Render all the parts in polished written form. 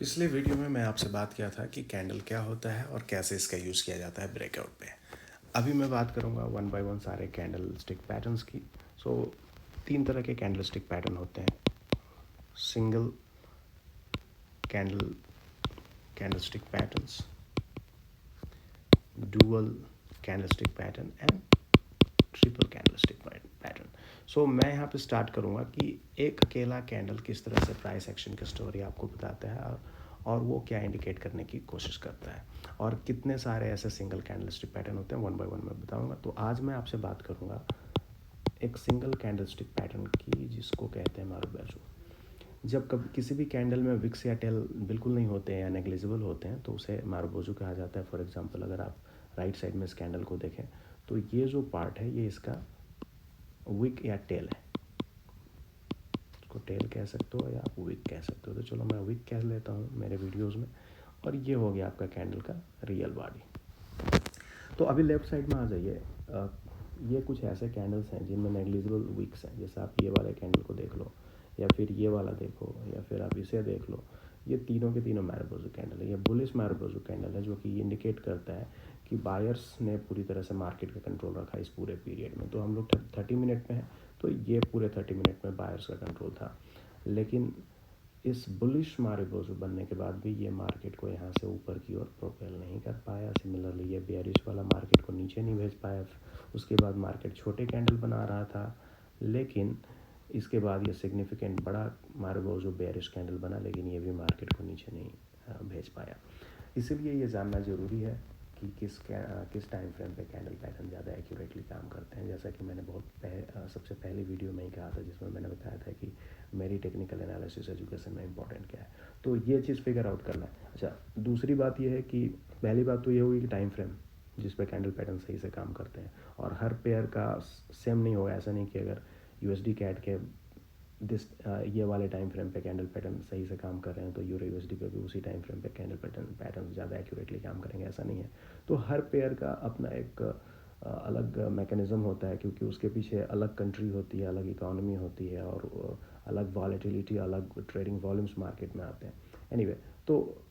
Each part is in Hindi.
पिछले वीडियो में मैं आपसे बात किया था कि कैंडल क्या होता है और कैसे इसका यूज़ किया जाता है ब्रेकआउट पे। अभी मैं बात करूँगा वन बाय वन सारे कैंडल स्टिक पैटर्न्स की। सो तीन तरह के कैंडल स्टिक पैटर्न होते हैं: single candle candle stick patterns, dual candle stick pattern and triple candle stick pattern. So मैं यहाँ पे स्टार्ट करूँगा कि एक अकेला कैंडल किस तरह से प्राइस एक्शन की स्टोरी आपको बताता है और वो क्या इंडिकेट करने की कोशिश करता है, और कितने सारे ऐसे सिंगल कैंडल स्टिक पैटर्न होते हैं वन बाय वन मैं बताऊँगा। तो आज मैं आपसे बात करूँगा एक सिंगल कैंडल स्टिक पैटर्न की, जिसको कहते हैं मारुबोजू। जब कभी किसी भी कैंडल में विक्स या टेल बिल्कुल नहीं होते हैं या नेग्लिजिबल होते हैं तो उसे मारुबोजू कहा जाता है। फॉर एग्जांपल अगर आप राइट साइड में इस कैंडल को देखें तो ये जो पार्ट है ये इसका विक या टेल है। इसको टेल कह सकते हो या आप विक कह सकते हो, तो चलो मैं विक कह लेता हूँ मेरे वीडियोस में। और ये हो गया आपका कैंडल का रियल बॉडी। तो अभी लेफ्ट साइड में आ जाइए। ये कुछ ऐसे कैंडल्स हैं जिनमें नेग्लिजिबल विक्स हैं। जैसे आप ये वाले कैंडल को देख लो, या फिर ये वाला देखो, या फिर आप इसे देख लो। ये तीनों के तीनों मारुबोजू कैंडल है। ये बुलिश मारुबोजू कैंडल है, जो कि इंडिकेट करता है कि बायर्स ने पूरी तरह से मार्केट का कंट्रोल रखा इस पूरे पीरियड में। तो हम लोग 30 मिनट में हैं, तो ये पूरे 30 मिनट में बायर्स का कंट्रोल था। लेकिन इस बुलिश मारुबोजू बनने के बाद भी ये मार्केट को यहाँ से ऊपर की ओर प्रोपेल नहीं कर पाया। सिमिलरली ये बेयरिश वाला मार्केट को नीचे नहीं भेज पाया। उसके बाद मार्केट छोटे कैंडल बना रहा था, लेकिन इसके बाद ये सिग्निफिकेंट बड़ा मारुबोजू बेयरिश कैंडल बना, लेकिन ये भी मार्केट को नीचे नहीं भेज पाया। इसीलिए ये जानना ज़रूरी है कि किस टाइम फ्रेम पे कैंडल पैटर्न ज़्यादा एक्यूरेटली काम करते हैं। जैसा कि मैंने सबसे पहले वीडियो में ही कहा था, जिसमें मैंने बताया था कि मेरी टेक्निकल एनालिसिस एजुकेशन में इंपॉर्टेंट क्या है, तो ये चीज़ फिगर आउट करना है। अच्छा, दूसरी बात ये है कि पहली बात तो ये हुई कि टाइम फ्रेम जिस पे कैंडल पैटर्न सही से काम करते हैं, और हर पेयर का सेम नहीं होगा। ऐसा नहीं कि अगर यूएसडी कैट के ये वाले टाइम फ्रेम पे कैंडल पैटर्न सही से काम कर रहे हैं तो यूरो यूएसडी पे भी उसी टाइम फ्रेम पे कैंडल पैटर्न ज़्यादा एक्यूरेटली काम करेंगे, ऐसा नहीं है। तो हर पेयर का अपना एक अलग मैकेनिज़्म होता है, क्योंकि उसके पीछे अलग कंट्री होती है, अलग इकोनॉमी होती है, और अलग वॉलेटिलिटी, अलग ट्रेडिंग वॉल्यूम्स मार्केट में आते हैं। एनीवे, तो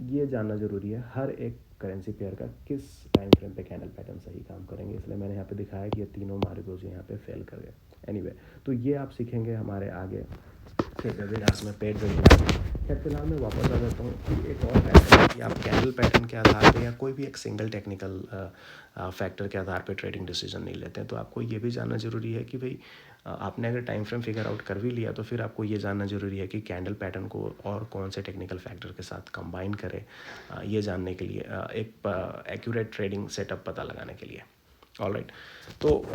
ये जानना ज़रूरी है हर एक करेंसी पेयर का किस टाइम फ्रेम पे कैंडल पैटर्न सही काम करेंगे। इसलिए मैंने यहाँ पे दिखाया कि ये तीनों मारुबोजू यहाँ पे फेल कर गए। एनीवे, तो ये आप सीखेंगे हमारे आगे के वेबिनार्स में, पेड वेबिनार में। खैर फिलहाल मैं वापस आ जाता हूँ कि एक और पैटर्न है कि आप कैंडल पैटर्न के आधार पे या कोई भी एक सिंगल टेक्निकल फैक्टर के आधार पे ट्रेडिंग डिसीजन नहीं लेते हैं। तो आपको ये भी जानना ज़रूरी है कि भाई आपने अगर टाइम फ्रेम फिगर आउट कर भी लिया तो फिर आपको ये जानना ज़रूरी है कि कैंडल पैटर्न को और कौन से टेक्निकल फैक्टर के साथ कंबाइन करें, ये जानने के लिए, एक एक्यूरेट ट्रेडिंग सेटअप पता लगाने के लिए। ऑलराइट, तो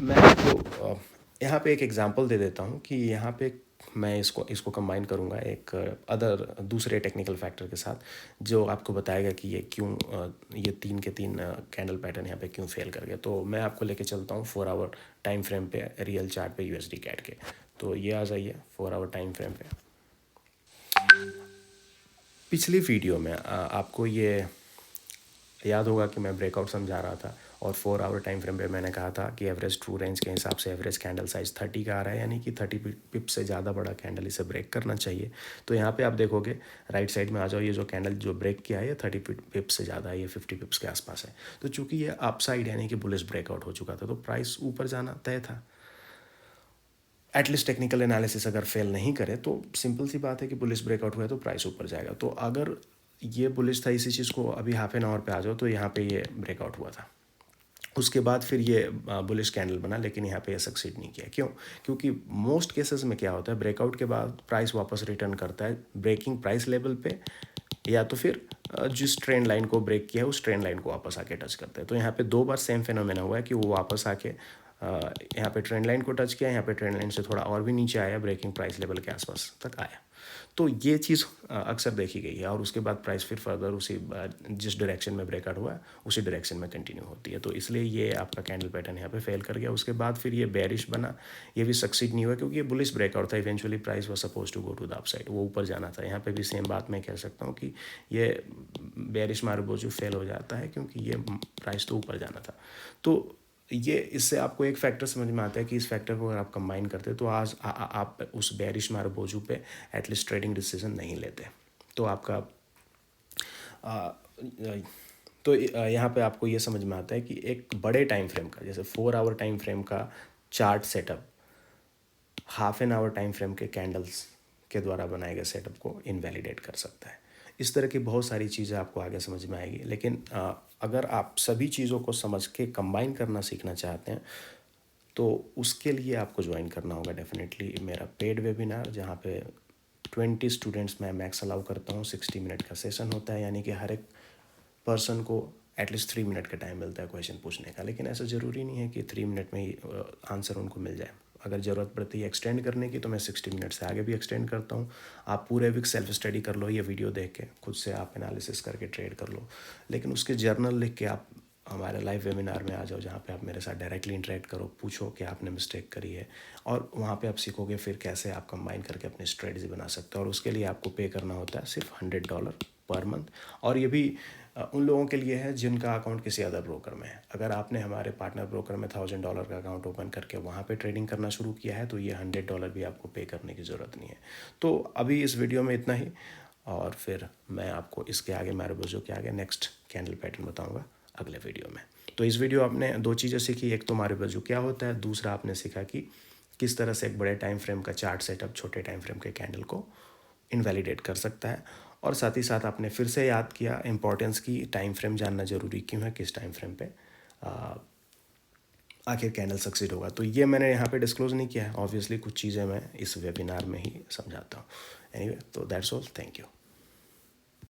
मैं आपको यहाँ पे एक एग्जांपल दे देता हूँ कि यहाँ पे मैं इसको कंबाइन करूँगा एक दूसरे टेक्निकल फैक्टर के साथ, जो आपको बताएगा कि ये क्यों ये तीन के तीन कैंडल पैटर्न यहाँ पे क्यों फेल कर गए। तो मैं आपको लेके चलता हूँ 4 आवर टाइम फ्रेम पे, रियल चार्ट पे यूएसडी कैट के। तो ये आ जाइए 4 आवर टाइम फ्रेम पे। पिछली वीडियो में आपको ये याद होगा कि मैं ब्रेकआउट समझा रहा था, और 4 आवर टाइम फ्रेम पे मैंने कहा था कि एवरेज ट्रू रेंज के हिसाब से एवरेज कैंडल साइज 30 का आ रहा है, यानी कि 30 पिप से ज़्यादा बड़ा कैंडल इसे ब्रेक करना चाहिए। तो यहाँ पे आप देखोगे राइट साइड में आ जाओ, ये जो कैंडल जो ब्रेक किया है ये 30 पिप से ज़्यादा है, ये 50 पिप्स के आसपास है। तो चूंकि ये अपसाइड यानी कि बुलिश ब्रेकआउट हो चुका था, तो प्राइस ऊपर जाना तय था। एटलीस्ट टेक्निकल एनालिसिस अगर फेल नहीं करे तो सिंपल सी बात है कि बुलिश ब्रेकआउट हुआ है तो प्राइस ऊपर जाएगा। तो अगर ये बुलिश था, इसी चीज़ को अभी हाफ एन आवर पे आ जाओ, तो यहाँ पे ये ब्रेकआउट हुआ था। उसके बाद फिर ये बुलिश कैंडल बना, लेकिन यहाँ पे ये सक्सीड नहीं किया। क्यों? क्योंकि मोस्ट केसेस में क्या होता है, ब्रेकआउट के बाद प्राइस वापस रिटर्न करता है ब्रेकिंग प्राइस लेवल पे, या तो फिर जिस ट्रेंड लाइन को ब्रेक किया है उस ट्रेंड लाइन को वापस आके टच करता है। तो यहाँ पे 2 बार सेम फिनोमेना हुआ है कि वो वापस आके यहाँ पे ट्रेंड लाइन को टच किया, यहाँ पे ट्रेंड लाइन से थोड़ा और भी नीचे आया, ब्रेकिंग प्राइस लेवल के आसपास तक आया। तो ये चीज़ अक्सर देखी गई है, और उसके बाद प्राइस फिर फर्दर उसी जिस डायरेक्शन में ब्रेकआउट हुआ उसी डायरेक्शन में कंटिन्यू होती है। तो इसलिए ये आपका कैंडल पैटर्न यहाँ पे फेल कर गया। उसके बाद फिर ये बेरिश बना, ये भी सक्सीड नहीं हुआ क्योंकि ये बुलिश ब्रेकआउट था। Eventually price was suppose to go to the upside, वो ऊपर जाना था। यहाँ पे भी सेम बात मैं कह सकता हूँ कि ये बेरिश मारुबोजू फेल हो जाता है क्योंकि ये प्राइस तो ऊपर जाना था। तो ये इससे आपको एक फैक्टर समझ में आता है कि इस फैक्टर को अगर आप कंबाइन करते तो आज आप उस बेरिश मारुबोजू पे एटलीस्ट ट्रेडिंग डिसीजन नहीं लेते। तो आपका आ, तो यहाँ पे आपको ये समझ में आता है कि एक बड़े टाइम फ्रेम का, जैसे 4 आवर टाइम फ्रेम का chart setup half an hour time frame के कैंडल्स के द्वारा बनाए गए सेटअप को इनवैलिडेट कर सकता है। इस तरह की बहुत सारी चीज़ें आपको आगे समझ में आएगी, लेकिन अगर आप सभी चीज़ों को समझ के कंबाइन करना सीखना चाहते हैं तो उसके लिए आपको ज्वाइन करना होगा डेफिनेटली मेरा पेड वेबिनार, जहाँ पे 20 स्टूडेंट्स मैं मैक्स अलाउ करता हूँ। 60 मिनट का सेशन होता है, यानी कि हर एक पर्सन को एटलीस्ट 3 मिनट का टाइम मिलता है क्वेश्चन पूछने का। लेकिन ऐसा ज़रूरी नहीं है कि 3 मिनट में ही आंसर उनको मिल जाए। अगर ज़रूरत पड़ती है एक्सटेंड करने की तो मैं 60 मिनट से आगे भी एक्सटेंड करता हूँ। आप पूरे वीक सेल्फ स्टडी कर लो, ये वीडियो देख के खुद से आप एनालिसिस करके ट्रेड कर लो, लेकिन उसके जर्नल लिख के आप हमारे लाइव वेबिनार में आ जाओ, जहाँ पे आप मेरे साथ डायरेक्टली इंटरेक्ट करो, पूछो कि आपने मिस्टेक करी है, और वहाँ पे आप सीखोगे फिर कैसे आप कंबाइन करके अपनी स्ट्रेटजी बना सकते हो। और उसके लिए आपको पे करना होता है सिर्फ $100 पर मंथ। और ये भी उन लोगों के लिए है जिनका अकाउंट किसी अदर ब्रोकर में है। अगर आपने हमारे पार्टनर ब्रोकर में $1000 का अकाउंट ओपन करके वहाँ पे ट्रेडिंग करना शुरू किया है तो ये $100 भी आपको पे करने की ज़रूरत नहीं है। तो अभी इस वीडियो में इतना ही, और फिर मैं आपको इसके आगे मैरोबोजो के आगे नेक्स्ट कैंडल पैटर्न बताऊँगा अगले वीडियो में। तो इस वीडियो आपने 2 चीज़ें सीखी, एक तो मैरोबोजो क्या होता है, दूसरा आपने सीखा कि किस तरह से एक बड़े टाइम फ्रेम का चार्ट सेटअप छोटे टाइम फ्रेम के कैंडल को इनवैलिडेट कर सकता है। और साथ ही साथ आपने फिर से याद किया इम्पोर्टेंस की, टाइम फ्रेम जानना ज़रूरी क्यों है, किस टाइम फ्रेम पे आखिर कैंडल सक्सीड होगा। तो ये मैंने यहाँ पे डिस्क्लोज़ नहीं किया है, ऑब्वियसली कुछ चीज़ें मैं इस वेबिनार में ही समझाता हूँ। एनीवे, तो दैट्स ऑल, थैंक यू।